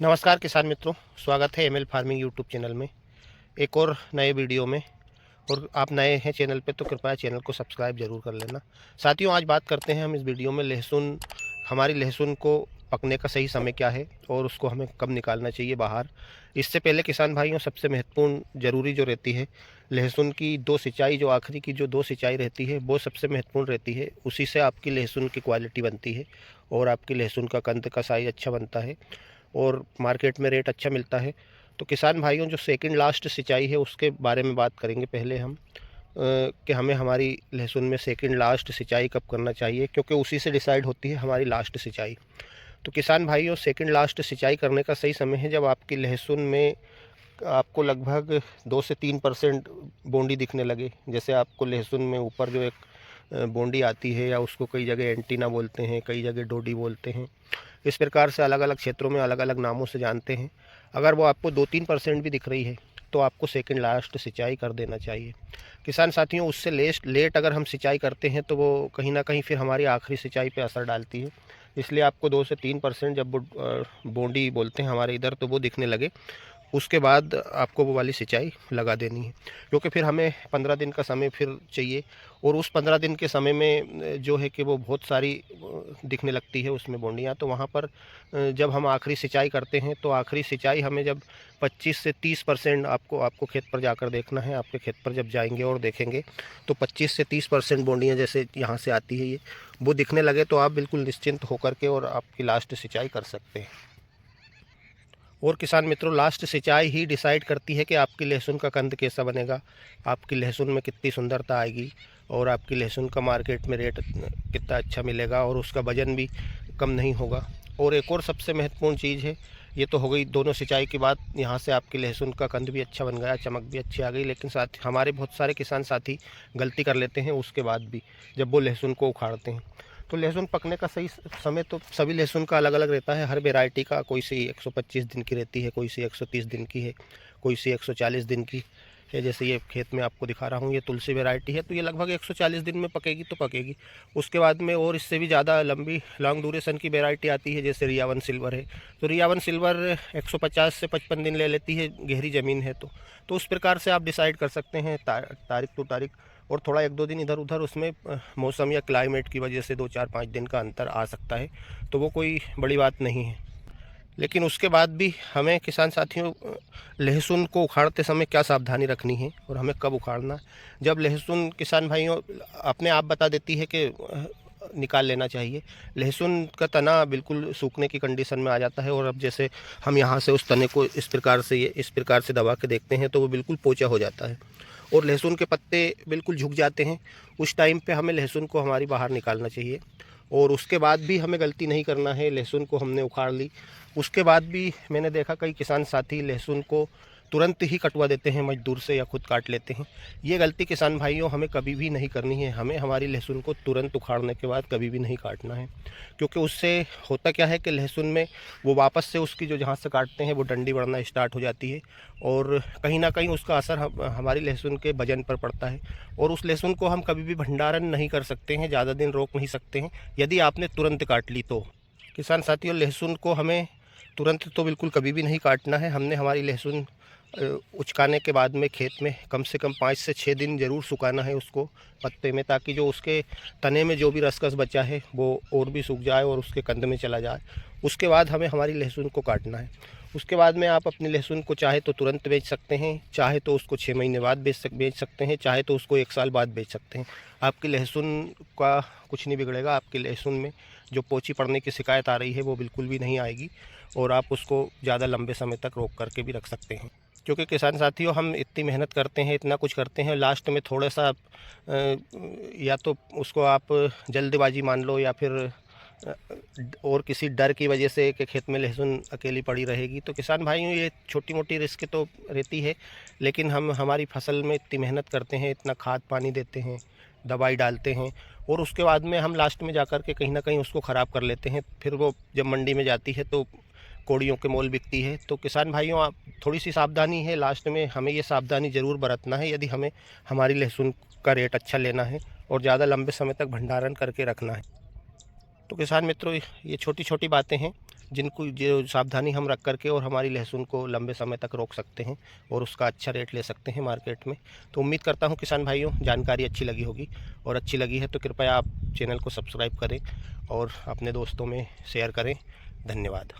नमस्कार किसान मित्रों, स्वागत है एमएल फार्मिंग यूट्यूब चैनल में एक और नए वीडियो में। और आप नए हैं चैनल पे तो कृपया चैनल को सब्सक्राइब जरूर कर लेना। साथियों, आज बात करते हैं हम इस वीडियो में लहसुन, हमारी लहसुन को पकने का सही समय क्या है और उसको हमें कब निकालना चाहिए बाहर। इससे पहले किसान भाइयों, सबसे महत्वपूर्ण ज़रूरी जो रहती है लहसुन की दो सिंचाई, जो आखिरी की जो दो सिंचाई रहती है वो सबसे महत्वपूर्ण रहती है। उसी से आपकी लहसुन की क्वालिटी बनती है और आपकी लहसुन का कंद का साइज़ अच्छा बनता है और मार्केट में रेट अच्छा मिलता है। तो किसान भाइयों, जो सेकंड लास्ट सिंचाई है उसके बारे में बात करेंगे पहले हम, कि हमें हमारी लहसुन में सेकंड लास्ट सिंचाई कब करना चाहिए, क्योंकि उसी से डिसाइड होती है हमारी लास्ट सिंचाई। तो किसान भाइयों, सेकंड लास्ट सिंचाई करने का सही समय है जब आपकी लहसुन में आपको लगभग 2 से 3% बोंडी दिखने लगे। जैसे आपको लहसुन में ऊपर जो एक बोंडी आती है, या उसको कई जगह एंटीना बोलते हैं, कई जगह डोडी बोलते हैं, इस प्रकार से अलग अलग क्षेत्रों में अलग अलग नामों से जानते हैं। अगर वो आपको 2-3% भी दिख रही है तो आपको सेकंड लास्ट सिंचाई कर देना चाहिए। किसान साथियों, उससे लेट अगर हम सिंचाई करते हैं तो वो कहीं ना कहीं फिर हमारी आखिरी सिंचाई पे असर डालती है। इसलिए आपको 2 से 3% जब वो बोंडी बोलते हैं हमारे इधर, तो वो दिखने लगे उसके बाद आपको वो वाली सिंचाई लगा देनी है। क्योंकि फिर हमें 15 दिन का समय फिर चाहिए, और उस 15 दिन के समय में जो है कि वो बहुत सारी दिखने लगती है उसमें बोंडियाँ। तो वहाँ पर जब हम आखिरी सिंचाई करते हैं तो आखिरी सिंचाई हमें जब 25 से 30% आपको खेत पर जाकर देखना है। आपके खेत पर जब जाएंगे और देखेंगे तो 25 से 30% बोंडियाँ जैसे यहाँ से आती है, ये वो दिखने लगे तो आप बिल्कुल निश्चिंत होकर के और आपकी लास्ट सिंचाई कर सकते हैं। और किसान मित्रों, लास्ट सिंचाई ही डिसाइड करती है कि आपकी लहसुन का कंद कैसा बनेगा, आपकी लहसुन में कितनी सुंदरता आएगी, और आपकी लहसुन का मार्केट में रेट कितना अच्छा मिलेगा, और उसका वज़न भी कम नहीं होगा। और एक और सबसे महत्वपूर्ण चीज़ है, ये तो हो गई दोनों सिंचाई की बात। यहाँ से आपकी लहसुन का कंद भी अच्छा बन गया, चमक भी अच्छी आ गई। लेकिन साथ हमारे बहुत सारे किसान साथी गलती कर लेते हैं उसके बाद भी, जब वो लहसुन को उखाड़ते हैं। तो लहसुन पकने का सही समय तो सभी लहसुन का अलग अलग रहता है, हर वेराइटी का। कोई सी 125 दिन की रहती है, कोई सी 130 दिन की है, कोई सी 140 दिन की है। जैसे ये खेत में आपको दिखा रहा हूँ, ये तुलसी वेराइटी है, तो ये लगभग 140 दिन में पकेगी तो पकेगी। उसके बाद में और इससे भी ज़्यादा लंबी लॉन्ग ड्यूरेशन की वेराइटी आती है, जैसे रियावन सिल्वर है। तो रियावन सिल्वर 150 से 55 दिन ले लेती है, गहरी ज़मीन है तो उस प्रकार से आप डिसाइड कर सकते हैं तारीख टू तारीख। और थोड़ा 1-2 दिन इधर उधर उसमें मौसम या क्लाइमेट की वजह से 2-4-5 दिन का अंतर आ सकता है, तो वो कोई बड़ी बात नहीं है। लेकिन उसके बाद भी हमें किसान साथियों, लहसुन को उखाड़ते समय क्या सावधानी रखनी है और हमें कब उखाड़ना है। जब लहसुन किसान भाइयों अपने आप बता देती है कि निकाल लेना चाहिए, लहसुन का तना बिल्कुल सूखने की कंडीशन में आ जाता है। और अब जैसे हम यहाँ से उस तने को इस प्रकार से दबा के देखते हैं तो वो बिल्कुल पोचा हो जाता है और लहसुन के पत्ते बिल्कुल झुक जाते हैं। उस टाइम पे हमें लहसुन को हमारी बाहर निकालना चाहिए। और उसके बाद भी हमें गलती नहीं करना है। लहसुन को हमने उखाड़ ली, उसके बाद भी मैंने देखा कई किसान साथी लहसुन को तुरंत ही कटवा देते हैं मजदूर से, या खुद काट लेते हैं। ये गलती किसान भाइयों हमें कभी भी नहीं करनी है। हमें हमारी लहसुन को तुरंत उखाड़ने के बाद कभी भी नहीं काटना है, क्योंकि उससे होता क्या है कि लहसुन में वो वापस से उसकी जो जहाँ से काटते हैं वो डंडी बढ़ना स्टार्ट हो जाती है, और कहीं ना कहीं उसका असर हमारी लहसुन के वजन पर पड़ता है। और उस लहसुन को हम कभी भी भंडारण नहीं कर सकते हैं, ज़्यादा दिन रोक नहीं सकते हैं यदि आपने तुरंत काट ली तो। किसान साथियों, लहसुन को हमें तुरंत तो बिल्कुल कभी भी नहीं काटना है। हमने हमारी लहसुन उचकाने के बाद में खेत में कम से कम 5 से 6 दिन ज़रूर सुखाना है उसको पत्ते में, ताकि जो उसके तने में जो भी रसकस बचा है वो और भी सूख जाए और उसके कंद में चला जाए। उसके बाद हमें हमारी लहसुन को काटना है। उसके बाद में आप अपनी लहसुन को चाहे तो तुरंत बेच सकते हैं, चाहे तो उसको 6 महीने बाद बेच सकते हैं, चाहे तो उसको 1 साल बाद बेच सकते हैं। आपकी लहसुन का कुछ नहीं बिगड़ेगा। आपकी लहसुन में जो पोची पड़ने की शिकायत आ रही है वो बिल्कुल भी नहीं आएगी, और आप उसको ज़्यादा लंबे समय तक रोक करके भी रख सकते हैं। क्योंकि किसान साथियों, हम इतनी मेहनत करते हैं, इतना कुछ करते हैं, लास्ट में थोड़ा सा या तो उसको आप जल्दबाजी मान लो, या फिर और किसी डर की वजह से कि खेत में लहसुन अकेली पड़ी रहेगी। तो किसान भाइयों, ये छोटी मोटी रिस्क तो रहती है, लेकिन हम हमारी फसल में इतनी मेहनत करते हैं, इतना खाद पानी देते हैं, दवाई डालते हैं, और उसके बाद में हम लास्ट में जाकर के कहीं ना कहीं उसको ख़राब कर लेते हैं। फिर वो जब मंडी में जाती है तो कौड़ियों के मोल बिकती है। तो किसान भाइयों, आप थोड़ी सी सावधानी है, लास्ट में हमें ये सावधानी ज़रूर बरतना है यदि हमें हमारी लहसुन का रेट अच्छा लेना है और ज़्यादा लंबे समय तक भंडारण करके रखना है। तो किसान मित्रों, ये छोटी छोटी बातें हैं, जिनको जो सावधानी हम रख करके और हमारी लहसुन को लंबे समय तक रोक सकते हैं और उसका अच्छा रेट ले सकते हैं मार्केट में। तो उम्मीद करता हूँ किसान भाइयों जानकारी अच्छी लगी होगी, और अच्छी लगी है तो कृपया आप चैनल को सब्सक्राइब करें और अपने दोस्तों में शेयर करें। धन्यवाद।